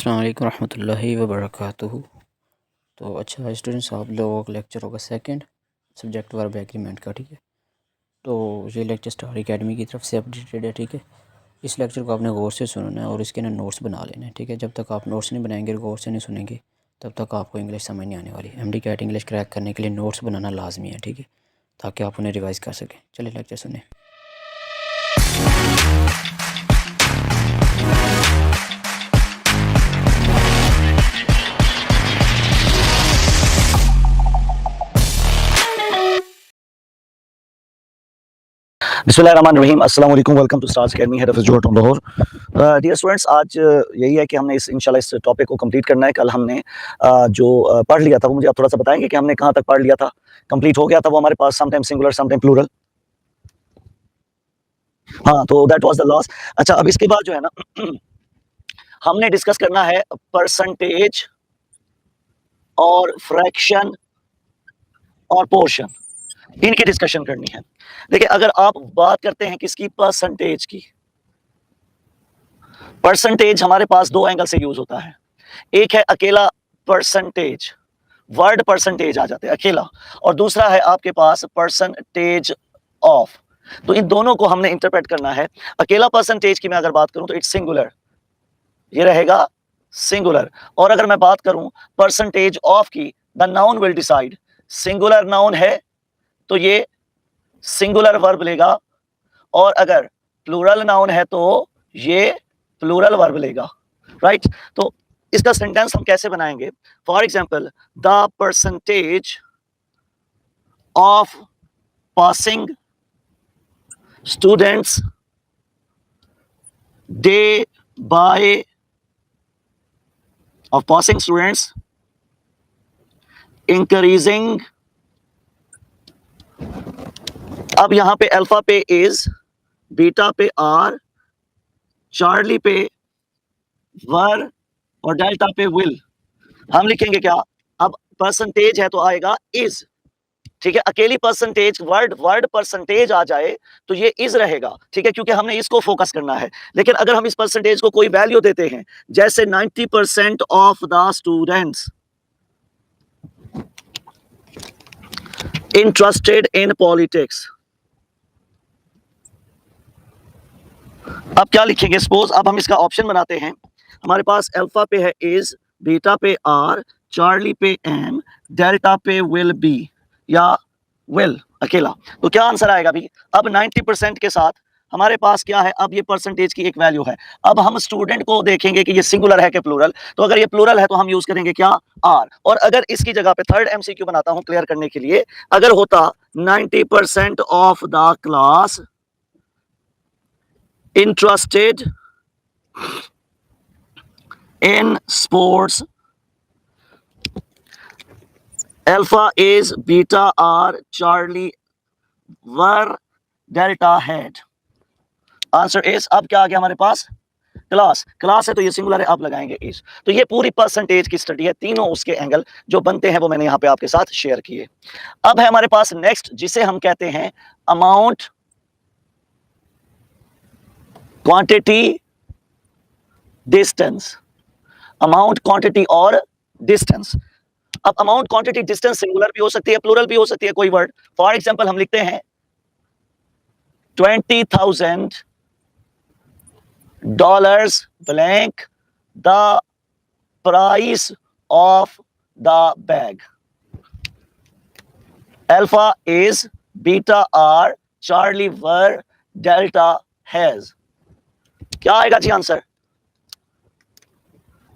अस्सलाम वालेकुम रहमतुल्लाहि व बरकातुहू। तो अच्छा स्टूडेंट्स, आप लोगों का लेक्चर होगा सेकंड सब्जेक्ट वर्ब एग्रीमेंट का, ठीक है। तो ये लेक्चर स्टार एकेडमी की तरफ से अपडेटेड है, ठीक है। इस लेक्चर को आपने गौर से सुनना है और इसके ना नोट्स बना लेना है, ठीक है। जब तक आप नोट्स नहीं बनाएंगे, गौर से नहीं सुनेंगे, तब तक आपको इंग्लिश समझ नहीं आने वाली। एमडी कैट इंग्लिश क्रैक करने के लिए नोट्स बनाना लाजमी है, ठीक है, ताकि आप उन्हें रिवाइज़ कर सकें। चलिए लेक्चर सुने। बिस्मिल्लाहिर्रहमानिर्रहीम, अस्सलाम वालेकुम, welcome to stars academy, head of Johar town Lahore. Dear students, आज यही है कि हमने इंशाल्लाह इस टॉपिक को कंप्लीट करना है। कल हमने जो पढ़ लिया था वो मुझे आप थोड़ा सा बताएंगे कि हमने कहाँ तक पढ़ लिया था, कंप्लीट हो गया था वो हमारे पास, समटाइम सिंगुलर समटाइम प्लूरल। हाँ, तो दैट वाज द लास्ट। अच्छा, अब इसके बाद जो है ना हमने डिस्कस करना है परसेंटेज और फ्रैक्शन और पोर्शन, इनकी डिस्कशन करनी है। देखिए, अगर आप बात करते हैं किसकी, परसेंटेज की, परसेंटेज हमारे पास दो एंगल से यूज होता है। एक है अकेला परसेंटेज, वर्ड परसेंटेज आ जाते हैं अकेला, और दूसरा है आपके पास परसेंटेज ऑफ। तो इन दोनों को हमने इंटरप्रेट करना है। अकेला परसेंटेज की मैं अगर बात करूं तो इट्स सिंगुलर, ये रहेगा सिंगुलर। और अगर मैं बात करूं परसेंटेज ऑफ की, the noun will decide, singular noun है तो ये सिंगुलर वर्ब लेगा, और अगर प्लूरल नाउन है तो ये प्लूरल वर्ब लेगा, राइट। तो इसका सेंटेंस हम कैसे बनाएंगे? For example, the percentage of passing students day by, of passing students increasing. अब यहां पे अल्फा पे इज, बीटा पे आर, चार्ली पे वर, और डेल्टा पे विल। हम लिखेंगे क्या? अब परसेंटेज है तो आएगा इज, ठीक है। अकेली परसेंटेज, वर्ड परसेंटेज आ जाए तो ये इज रहेगा, ठीक है, क्योंकि हमने इसको फोकस करना है। लेकिन अगर हम इस परसेंटेज को कोई वैल्यू देते हैं, जैसे 90% of the students interested in politics, अब क्या लिखेंगे? सपोज अब हम इसका ऑप्शन बनाते हैं। हमारे पास अल्फा पे है इज, बीटा पे आर, चार्ली पे एम, डेल्टा पे विल बी या विल अकेला। तो क्या आंसर आएगा भी? अब 90% के साथ हमारे पास क्या है? अब ये परसेंटेज की एक वैल्यू है। अब हम स्टूडेंट को देखेंगे कि ये सिंगुलर है कि प्लूरल। तो अगर ये प्लूरल है तो हम यूज करेंगे क्या? आर। और अगर इसकी जगह पे थर्ड एमसीक्यू बनाता हूं क्लियर करने के लिए, अगर होता 90% of the class interested in sports, alpha is, beta are, charlie were, delta had। Answer is, अब क्या आ गया हमारे पास? क्लास। क्लास है तो ये सिंगुलर है, आप लगाएंगे इज। तो ये पूरी परसेंटेज की स्टडी है, तीनों उसके एंगल जो बनते हैं वो मैंने यहां पे आपके साथ शेयर किए। अब है हमारे पास नेक्स्ट, जिसे हम कहते हैं amount, quantity, distance. Amount, quantity और डिस्टेंस। अब अमाउंट, क्वांटिटी, डिस्टेंस सिंगुलर भी हो सकती है, प्लूरल भी हो सकती है कोई वर्ड। फॉर एग्जांपल हम लिखते हैं $20,000 blank the price of the bag. Alpha is, beta are, charlie were, delta has. क्या आएगा जी आंसर?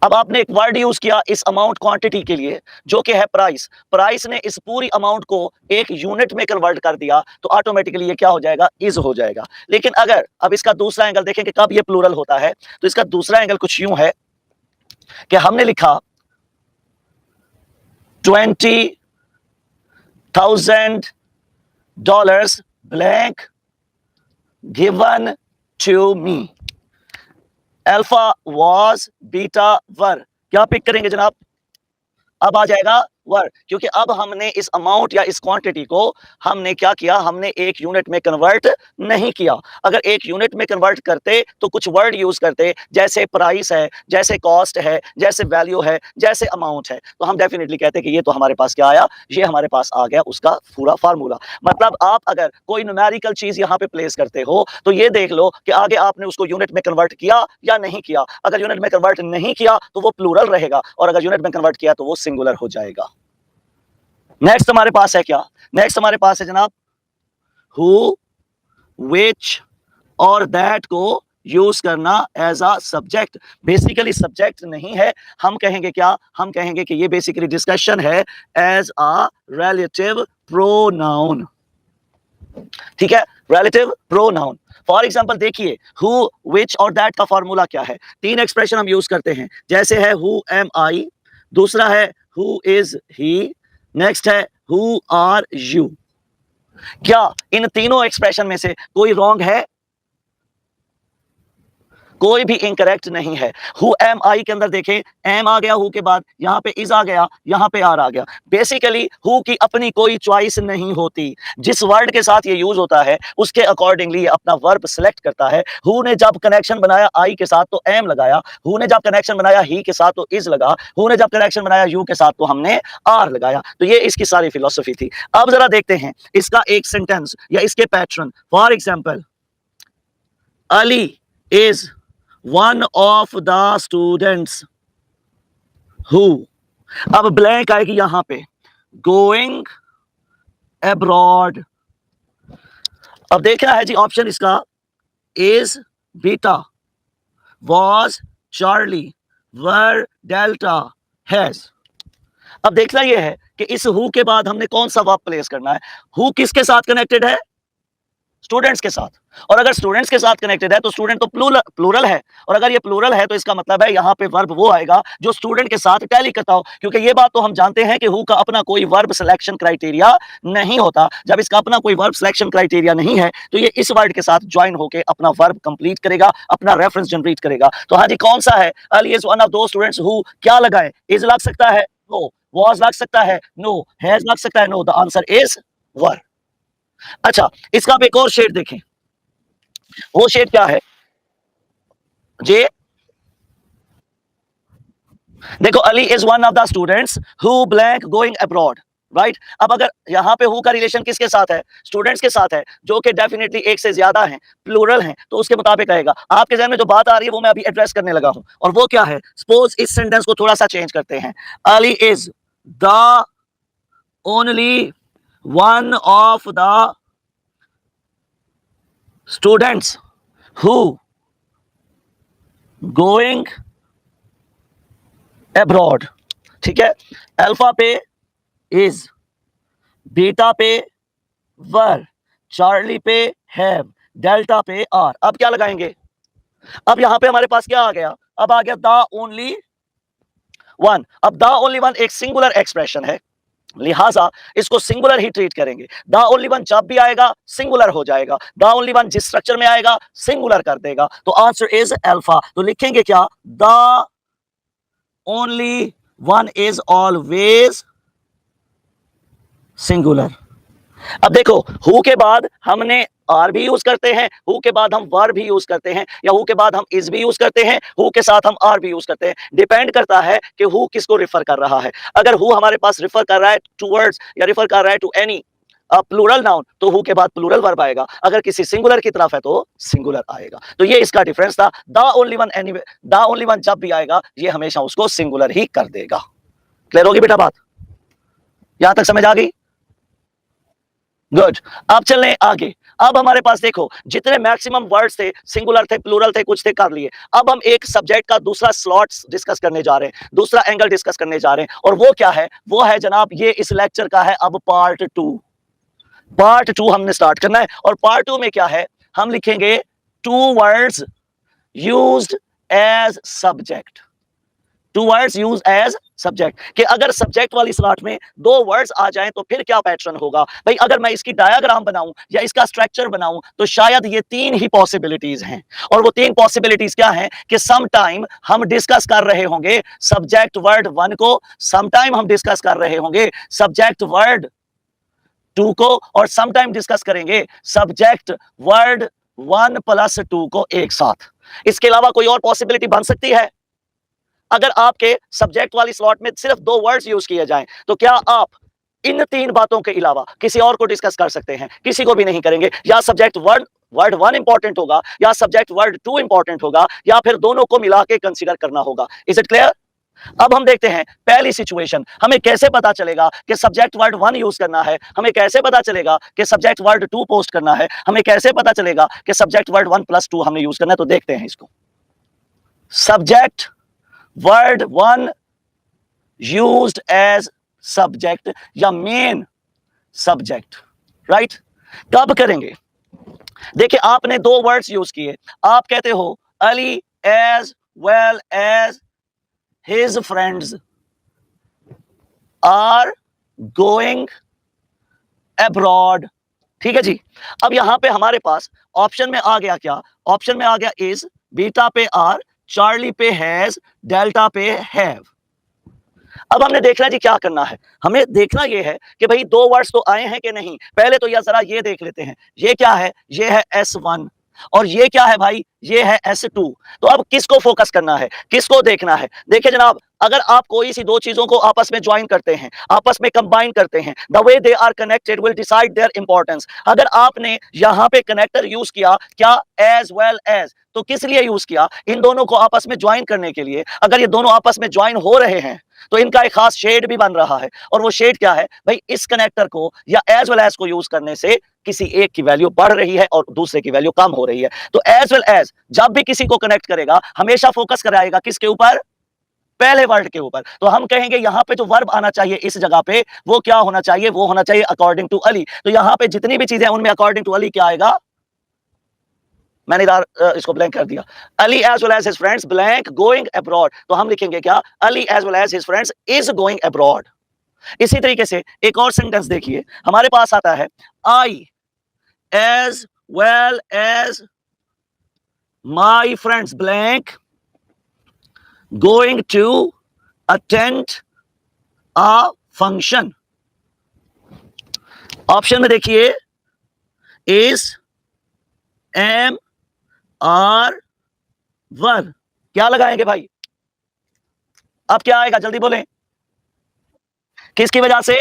अब आपने एक वर्ड यूज किया इस अमाउंट क्वांटिटी के लिए, जो कि है प्राइस। प्राइस ने इस पूरी अमाउंट को एक यूनिट में कन्वर्ट कर दिया, तो ऑटोमेटिकली ये क्या हो जाएगा? इज हो जाएगा। लेकिन अगर अब इसका दूसरा एंगल देखें कि कब ये प्लूरल होता है, तो इसका दूसरा एंगल कुछ यूं है कि हमने लिखा $20,000 blank given to me. Alpha was, beta were. क्या पिक करेंगे जनाब? अब आ जाएगा वर्ड, क्योंकि अब हमने इस अमाउंट या इस क्वांटिटी को हमने क्या किया, हमने एक यूनिट में कन्वर्ट नहीं किया। अगर एक यूनिट में कन्वर्ट करते तो कुछ वर्ड यूज करते, जैसे प्राइस है, जैसे कॉस्ट है, जैसे वैल्यू है, जैसे अमाउंट है, तो हम डेफिनेटली कहते कि ये तो हमारे पास क्या आया, ये हमारे पास आ गया उसका पूरा फार्मूला। मतलब आप अगर कोई न्यूमेरिकल चीज यहां पे प्लेस करते हो तो ये देख लो कि आगे आपने उसको यूनिट में कन्वर्ट किया या नहीं किया। अगर यूनिट में कन्वर्ट नहीं किया तो वो प्लूरल रहेगा, और अगर यूनिट में कन्वर्ट किया तो वो सिंगुलर हो जाएगा। नेक्स्ट हमारे पास है क्या, नेक्स्ट हमारे पास है जनाब हु, विच और दैट को यूज करना as a subject. Basically subject नहीं है, हम कहेंगे क्या, हम कहेंगे कि ये बेसिकली डिस्कशन है एज अ रिलेटिव प्रोनाउन। ठीक है, रिलेटिव प्रोनाउन। फॉर एग्जाम्पल देखिए, हु, विच और दैट का फॉर्मूला क्या है। तीन एक्सप्रेशन हम यूज करते हैं, जैसे है हु एम आई, दूसरा है हु इज ही, नेक्स्ट है हु आर यू। क्या इन तीनों एक्सप्रेशन में से कोई रॉन्ग है? कोई भी इनकरेक्ट नहीं है। हु एम आई के अंदर देखें, एम आ गया हु के बाद, यहां पे इज आ गया, यहां पे आर आ गया। बेसिकली हु की अपनी कोई चॉइस नहीं होती, जिस वर्ड के साथ ये यूज होता है उसके अकॉर्डिंगली ये अपना वर्ब सिलेक्ट करता है। हु ने जब कनेक्शन बनाया आई के साथ तो एम लगाया, हु ने जब कनेक्शन बनाया ही के साथ तो इज लगा, हु ने जब कनेक्शन बनाया यू के साथ तो हमने आर लगाया। तो ये इसकी सारी फिलोसफी थी। अब जरा देखते हैं इसका एक सेंटेंस या इसके pattern. For example, Ali is one of the students who, अब ब्लैंक आएगी यहां पे, going abroad। अब देखना है जी ऑप्शन इसका, is beta, was Charlie, were delta, has। अब देखना यह है कि इस हु के बाद हमने कौन सा वर्ब प्लेस करना है। हु किसके साथ कनेक्टेड है? स्टूडेंट्स के साथ। और अगर स्टूडेंट्स के साथ कनेक्टेड है तो स्टूडेंट तो प्लूरल है, और अगर ये प्लूरल है तो इसका मतलब है यहां पे वर्ब वो आएगा जो स्टूडेंट के साथ टैली करता हो, क्योंकि ये बात तो हम जानते हैं कि हु का अपना कोई वर्ब सिलेक्शन क्राइटेरिया नहीं होता। जब इसका अपना कोई वर्ब सिलेक्शन क्राइटेरिया नहीं है तो ये इस वर्ड के साथ ज्वाइन होकर अपना वर्ब कंप्लीट करेगा, अपना रेफरेंस जनरेट करेगा। तो हाँ जी, कौन सा है? अली इज वन ऑफ दो स्टूडेंट्स हु, क्या लगाए, इज लग सकता है? नो। वाज लग सकता है? नो। हैज लग सकता है? नो। द आंसर इज वर। अच्छा, इसका आप एक और शेड देखें, वो शेड क्या है जे, देखो, Ali is one of the students who blank going abroad, right. अब अगर यहां पे हु का रिलेशन किसके साथ है? स्टूडेंट्स के साथ है, जो कि डेफिनेटली एक से ज्यादा हैं, प्लूरल हैं, तो उसके मुताबिक आएगा। आपके जहन में जो बात आ रही है वो मैं अभी एड्रेस करने लगा हूं, और वो क्या है? सपोज इस सेंटेंस को थोड़ा सा चेंज करते हैं, Ali is the only one of the students who going abroad. ठीक है, अल्फा पे इज, बीटा पे वर, चार्ली पे हैव, डेल्टा पे आर। अब क्या लगाएंगे? अब यहां पे हमारे पास क्या आ गया? अब आ गया द ओनली वन। अब द ओनली वन एक सिंगुलर एक्सप्रेशन है, लिहाजा इसको सिंगुलर ही ट्रीट करेंगे। द ओनली वन जब भी आएगा सिंगुलर हो जाएगा, द ओनली वन जिस स्ट्रक्चर में आएगा सिंगुलर कर देगा। तो आंसर इज अल्फा। तो लिखेंगे क्या? The only one is always singular. अब देखो, हु के बाद हमने आर भी यूज करते हैं, हु के बाद हम वर भी यूज करते हैं, या हु के बाद हम इज भी यूज करते हैं, हु के साथ हम आर भी यूज करते हैं। डिपेंड करता है कि हु किसको रिफर कर रहा है। अगर हु हमारे पास रिफर कर रहा है टूवर्ड्स या रिफर कर रहा है टू एनी प्लूरल नाउन, तो हु के बाद प्लूरल वर्ब आएगा। अगर किसी सिंगुलर की तरफ है तो सिंगुलर आएगा। तो ये इसका डिफरेंस था। The only one anyway, the only one जब भी आएगा ये हमेशा उसको सिंगुलर ही कर देगा। क्लियर होगी बेटा बात? यहां तक समझ आ गई? गुड। अब चलें आगे। अब हमारे पास देखो, जितने मैक्सिमम वर्ड्स थे, सिंगुलर थे, प्लूरल थे, कुछ थे, कर लिए। अब हम एक सब्जेक्ट का दूसरा स्लॉट डिस्कस करने जा रहे हैं, दूसरा एंगल डिस्कस करने जा रहे हैं, और वो क्या है? वो है जनाब, ये इस लेक्चर का है अब पार्ट 2। पार्ट 2 हमने स्टार्ट करना है, और पार्ट 2 में क्या है? हम लिखेंगे two words used as subject. Two words use as subject, कि अगर सब्जेक्ट वाली स्लॉट में दो वर्ड्स आ जाएं तो फिर क्या पैटर्न होगा भाई। अगर मैं इसकी डायग्राम बनाऊं या इसका स्ट्रक्चर बनाऊं तो शायद ये तीन ही पॉसिबिलिटीज हैं, और वो तीन पॉसिबिलिटीज क्या हैं कि सम टाइम हम डिस्कस कर रहे होंगे सब्जेक्ट वर्ड वन को, सम टाइम हम डिस्कस कर रहे होंगे सब्जेक्ट वर्ड टू को, और सम टाइम डिस्कस करेंगे subject word one plus to को एक साथ। इसके अलावा कोई और पॉसिबिलिटी बन सकती है? अगर आपके सब्जेक्ट वाली स्लॉट में सिर्फ दो वर्ड्स यूज किए जाएं तो क्या आप इन तीन बातों के अलावा किसी और को डिस्कस कर सकते हैं? किसी को भी नहीं करेंगे। या सब्जेक्ट वर्ड वन इंपॉर्टेंट होगा, या सब्जेक्ट वर्ड टू इंपॉर्टेंट होगा, या फिर दोनों को मिला के कंसीडर करना होगा। Is it clear? अब हम देखते हैं पहली सिचुएशन। हमें कैसे पता चलेगा कि सब्जेक्ट वर्ड वन यूज करना है? हमें कैसे पता चलेगा कि सब्जेक्ट वर्ड टू पोस्ट करना है? हमें कैसे पता चलेगा कि subject word one plus two हमने यूज करना है? तो देखते हैं इसको। Subject word one used as subject या मेन सब्जेक्ट, राइट? कब करेंगे? देखिए, आपने दो वर्ड्स यूज किए। आप कहते हो Ali as well as his friends are going abroad। ठीक है जी। अब यहां पे हमारे पास ऑप्शन में आ गया क्या? ऑप्शन में आ गया इज, बीटा पे आर, चार्ली पे हैज, डेल्टा पे हैव। अब हमने देखना है जी क्या करना है। हमें देखना यह है कि भाई दो वर्ड्स तो आए हैं कि नहीं। पहले तो जरा ये देख लेते हैं, ये क्या है? ये है S1, और ये क्या है भाई? ये है S2। तो अब किसको फोकस करना है, किसको देखना है? देखिए जनाब, अगर आप कोई सी दो चीजों को आपस में ज्वाइन करते हैं, आपस में कंबाइन करते हैं, the way they are connected will decide their importance. अगर आपने यहां पे कनेक्टर यूज किया क्या? एज वेल एज, तो किस लिए यूज किया? इन दोनों को आपस में ज्वाइन करने के लिए। अगर ये दोनों आपस में ज्वाइन हो रहे हैं तो इनका एक खास शेड भी बन रहा है, और वो शेड क्या है भाई? इस कनेक्टर को या एज वेल एज को यूज करने से किसी एक की वैल्यू बढ़ रही है और दूसरे की वैल्यू कम हो रही है। तो एज वेल एज जब भी किसी को कनेक्ट करेगा हमेशा फोकस कराएगा किसके ऊपर? पहले वर्ड के ऊपर। तो हम कहेंगे यहां पे जो वर्ब आना चाहिए इस जगह पे, वो क्या होना चाहिए? वो होना चाहिए अकॉर्डिंग टू अली। तो यहां पे जितनी भी चीजें उनमें अकॉर्डिंग टू अली क्या आएगा? मैंने इधर इसको ब्लैंक कर दिया। Ali as well as his friends blank going abroad. तो हम लिखेंगे क्या? Ali as well as his friends is going abroad. इसी तरीके से एक और सेंटेंस देखिए, हमारे पास आता है I as well as my friends blank going to attend a function. Option में देखिए इज, एम, आर, वर। क्या लगाएंगे भाई? अब क्या आएगा जल्दी बोलें? किसकी वजह से?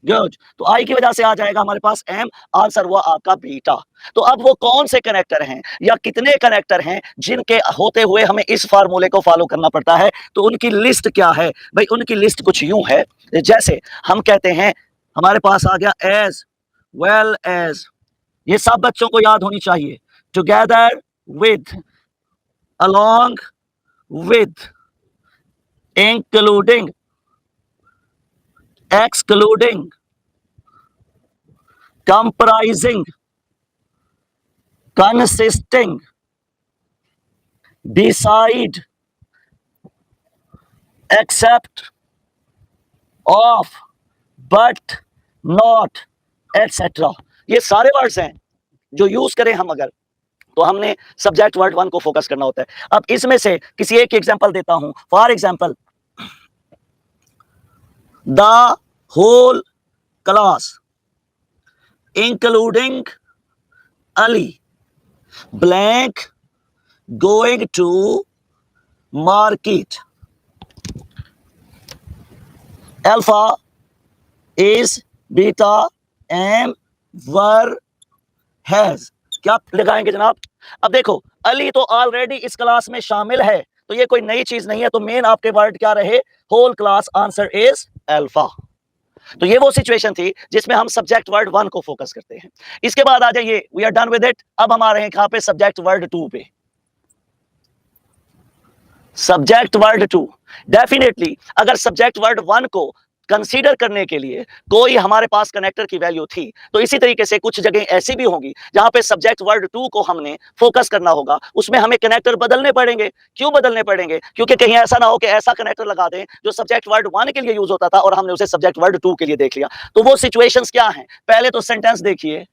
गुड। तो आई की वजह से आ जाएगा हमारे पास एम, आंसर हुआ आपका बीटा। तो अब वो कौन से कनेक्टर हैं या कितने कनेक्टर हैं जिनके होते हुए हमें इस फार्मूले को फॉलो करना पड़ता है? तो उनकी लिस्ट क्या है भाई? उनकी लिस्ट कुछ यूं है, जैसे हम कहते हैं हमारे पास आ गया एज वेल एज, ये सब बच्चों को याद होनी चाहिए। Together with, along with, including, excluding, comprising, consisting, beside, except, of, but, not, etc। ये सारे वर्ड्स हैं जो यूज करें हम अगर, तो हमने सब्जेक्ट वर्ड वन को फोकस करना होता है। अब इसमें से किसी एक एग्जांपल देता हूं। For example, the whole class including Ali blank going to market. Alpha is, beta, am, were, has. क्या लगाएंगे जनाब? अब देखो, अली तो ऑलरेडी इस क्लास में शामिल है, तो ये कोई नई चीज नहीं है। तो मेन आपके वर्ड क्या रहे? Whole class. Answer is alpha. तो ये वो सिचुएशन थी जिसमें हम सब्जेक्ट वर्ड वन को फोकस करते हैं। इसके बाद आ जाइए, we are done with it. अब हम आ रहे हैं कहां पे? सब्जेक्ट वर्ड टू पे। सब्जेक्ट वर्ड टू, डेफिनेटली अगर सब्जेक्ट वर्ड वन को कंसीडर करने के लिए कोई हमारे पास कनेक्टर की वैल्यू थी, तो इसी तरीके से कुछ जगह ऐसी भी होंगी जहां पे सब्जेक्ट वर्ड टू को हमने फोकस करना होगा, उसमें हमें कनेक्टर बदलने पड़ेंगे। क्यों बदलने पड़ेंगे? क्योंकि कहीं ऐसा ना हो कि ऐसा कनेक्टर लगा दें जो सब्जेक्ट वर्ड वन के लिए यूज होता था और हमने उसे सब्जेक्ट वर्ड टू के लिए देख लिया। तो वो सिचुएशंस क्या हैं? पहले तो सेंटेंस देखिए,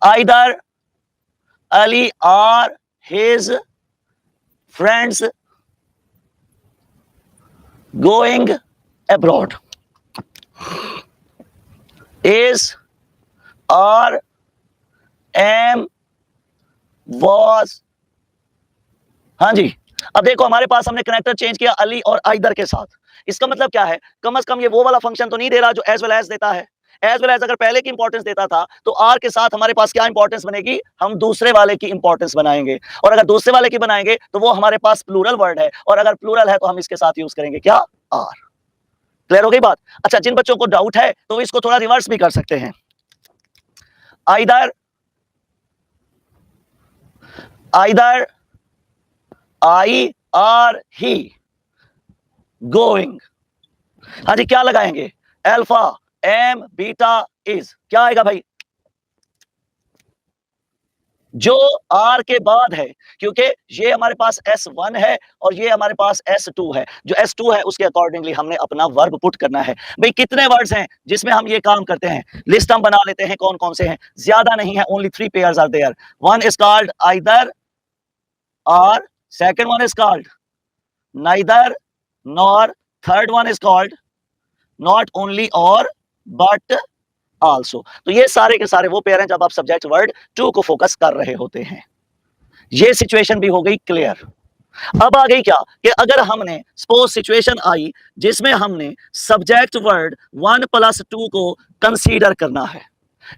either Ali or his friends going abroad, is or am was। हाँ जी, अब देखो हमारे पास हमने कनेक्टर चेंज किया अली और आइदर के साथ। इसका मतलब क्या है? कम से कम ये वो वाला फंक्शन तो नहीं दे रहा जो एज वेल एज देता है। एज वेल एज अगर पहले की इंपॉर्टेंस देता था तो आर के साथ हमारे पास क्या इंपॉर्टेंस बनेगी? हम दूसरे वाले की इंपॉर्टेंस बनाएंगे, और अगर दूसरे वाले की बनाएंगे तो वो हमारे पास प्लूरल वर्ड है, और अगर प्लूरल है तो हम इसके साथ यूज करेंगे क्या? आर। क्लियर हो गई बात? अच्छा, जिन बच्चों को डाउट है तो इसको थोड़ा रिवर्स भी कर सकते हैं। Either I or he going. हाँ जी, क्या लगाएंगे? Alpha am beta is. क्या आएगा भाई? जो आर के बाद है, क्योंकि ये हमारे पास S1 है और ये हमारे पास S2 है। जो S2 है उसके अकॉर्डिंगली हमने अपना वर्ब पुट करना है। भाई कितने वर्ड्स हैं जिसमें हम ये काम करते हैं? लिस्ट हम बना लेते हैं कौन कौन से हैं। ज्यादा नहीं है, only 3 pairs are there. One is called either or, second one is called neither nor, third one is called not only और बट आल्सो। तो ये सारे के सारे वो पेयर हैं जब आप सब्जेक्ट वर्ड टू को फोकस कर रहे होते हैं। ये सिचुएशन भी हो गई क्लियर। अब आ गई क्या कि अगर हमने सपोज सिचुएशन आई जिसमें हमने सब्जेक्ट वर्ड 1+2 को कंसीडर करना है,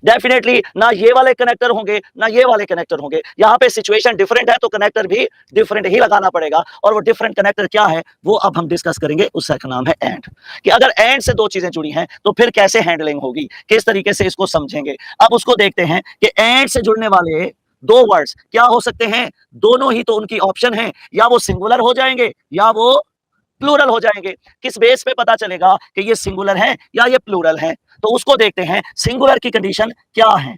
डेफिनेटली ना ये वाले कनेक्टर होंगे ना ये वाले कनेक्टर होंगे। यहां पे सिचुएशन डिफरेंट है तो कनेक्टर भी डिफरेंट ही लगाना पड़ेगा, और वो डिफरेंट कनेक्टर क्या है वो अब हम डिस्कस करेंगे। उसका नाम है एंड। कि अगर एंड से दो चीजें जुड़ी हैं तो फिर कैसे हैंडलिंग होगी, किस तरीके से इसको समझेंगे। अब उसको देखते हैं कि एंड से जुड़ने वाले दो वर्ड्स क्या हो सकते हैं। दोनों ही तो उनकी ऑप्शन है, या वो सिंगुलर हो जाएंगे या वो प्लूरल हो जाएंगे। किस बेस पे पता चलेगा कि ये सिंगुलर है या ये प्लूरल है? तो उसको देखते हैं। सिंगुलर की कंडीशन क्या है?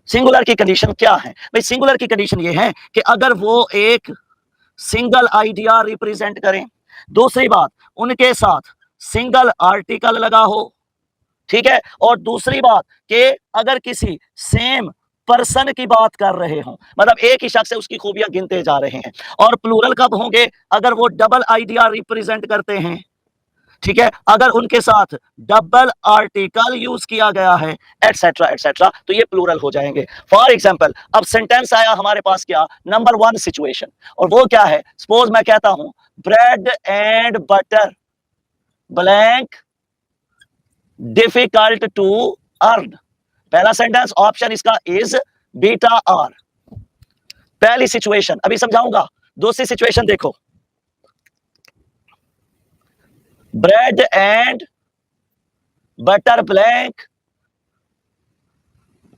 सिंगुलर की कंडीशन क्या है भाई? सिंगुलर की कंडीशन ये है कि अगर वो एक सिंगल आइडिया रिप्रेजेंट करें, दूसरी बात उनके साथ सिंगल आर्टिकल लगा हो, ठीक है, और दूसरी बात कि अगर किसी सेम पर्सन की बात कर रहे हो, मतलब एक ही शख्स से उसकी खूबियां गिनते जा रहे हैं। और प्लूरल कब होंगे? अगर वो डबल आइडिया रिप्रेजेंट करते हैं, ठीक है, अगर उनके साथ डबल आर्टिकल यूज किया गया है, एटसेट्रा एटसेट्रा, तो ये प्लूरल हो जाएंगे। फॉर एग्जांपल, अब सेंटेंस आया हमारे पास क्या? नंबर 1 सिचुएशन, और वो क्या है? सपोज मैं कहता हूं bread and butter blank difficult to earn. पहला सेंटेंस ऑप्शन इसका इज बीटा आर। पहली सिचुएशन अभी समझाऊंगा। दूसरी सिचुएशन देखो, bread and butter blank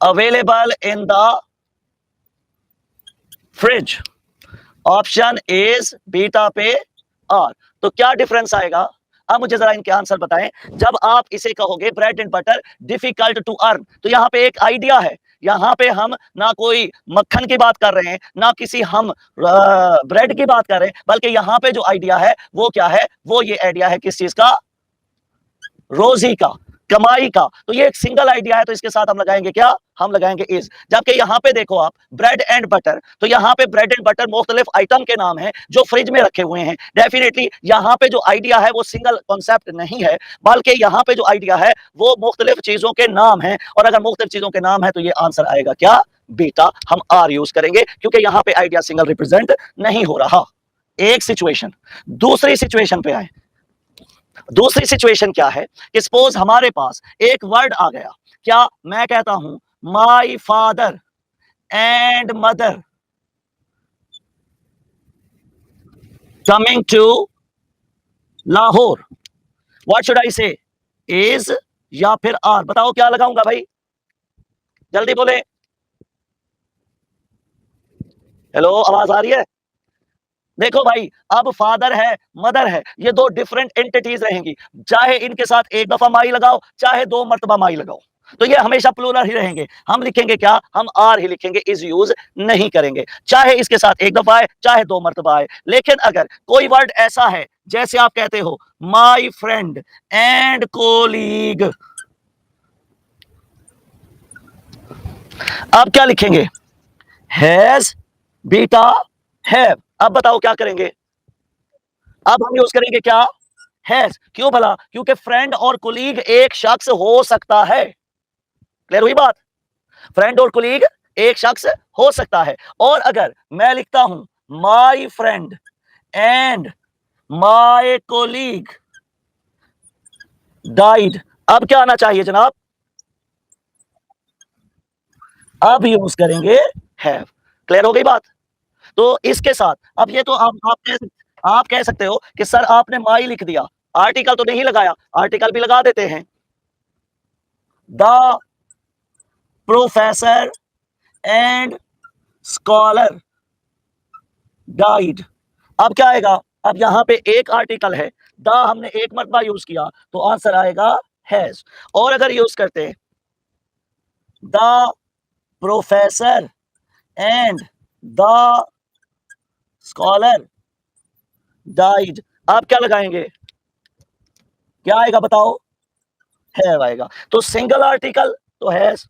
available in the fridge. Option is beta पे आर। तो क्या डिफरेंस आएगा? अब मुझे जरा इनके आंसर बताएं। जब आप इसे कहोगे bread and butter difficult to earn, तो यहां पे एक आइडिया है। यहां पे हम ना कोई मक्खन की बात कर रहे हैं ना किसी हम ब्रेड की बात कर रहे हैं, बल्कि यहां पे जो आइडिया है वो क्या है? वो ये आइडिया है किस चीज का? रोजी का, कमाई का। तो ये एक सिंगल आइडिया है, तो इसके साथ हम लगाएंगे क्या? हम लगाएंगे इज। जबकि यहां पे देखो आप ब्रेड एंड बटर, तो यहां पे ब्रेड एंड बटर मुख्तलिफ आइटम के नाम हैं जो फ्रिज में रखे हुए हैं। डेफिनेटली यहां पे जो आइडिया है वो सिंगल कॉन्सेप्ट नहीं है, बल्कि यहां पे जो आइडिया है वो मुख्तलिफ चीजों के नाम है। और अगर मुख्तलिफ चीजों के नाम है तो ये आंसर आएगा क्या? बीटा। हम आर यूज करेंगे क्योंकि यहां पे आइडिया सिंगल रिप्रेजेंट नहीं हो रहा। एक सिचुएशन। दूसरी सिचुएशन पे आए। दूसरी सिचुएशन क्या है कि सपोज हमारे पास एक वर्ड आ गया। क्या? मैं कहता हूं my father and mother coming to Lahore. What should I say? Is या फिर आर? बताओ क्या लगाऊंगा भाई? जल्दी बोले। हेलो, आवाज आ रही है? देखो भाई, अब फादर है, मदर है, ये दो डिफरेंट एंटिटीज रहेंगी। चाहे इनके साथ एक दफा माई लगाओ, चाहे 2 मर्तबा माई लगाओ, तो ये हमेशा प्लूरल ही रहेंगे। हम लिखेंगे क्या? हम आर ही लिखेंगे, इज यूज नहीं करेंगे। चाहे इसके साथ एक दफा आए, चाहे 2 मर्तबा आए। लेकिन अगर कोई वर्ड ऐसा है, जैसे आप कहते हो माई फ्रेंड एंड कोलीग, आप क्या लिखेंगे? Has beta have. अब बताओ क्या करेंगे? अब हम यूज करेंगे क्या? हैज। क्यों भला? क्योंकि फ्रेंड और कोलीग एक शख्स हो सकता है। क्लियर हुई बात? फ्रेंड और कोलीग एक शख्स हो सकता है। और अगर मैं लिखता हूं my friend and my colleague died, अब क्या आना चाहिए जनाब? अब यूज करेंगे हैव। क्लियर हो गई बात? तो इसके साथ अब ये तो आप कह सकते हो कि सर आपने माई लिख दिया, आर्टिकल तो नहीं लगाया। आर्टिकल भी लगा देते हैं। The professor and scholar died. अब क्या आएगा? अब यहां पे एक आर्टिकल है, द हमने एक मरतबा यूज किया, तो आंसर आएगा हैज। और अगर यूज करते the professor and the scholar died, आप क्या लगाएंगे? क्या आएगा बताओ? हैव आएगा। तो सिंगल आर्टिकल तो हैज,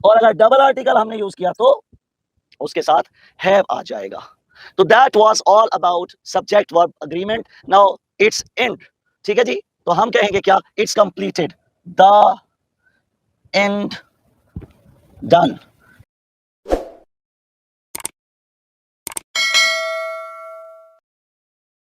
और अगर डबल आर्टिकल हमने यूज किया तो उसके साथ हैव आ जाएगा। तो that was all about subject verb agreement. Now it's and. ठीक है जी? तो हम कहेंगे क्या? It's completed, the end, done.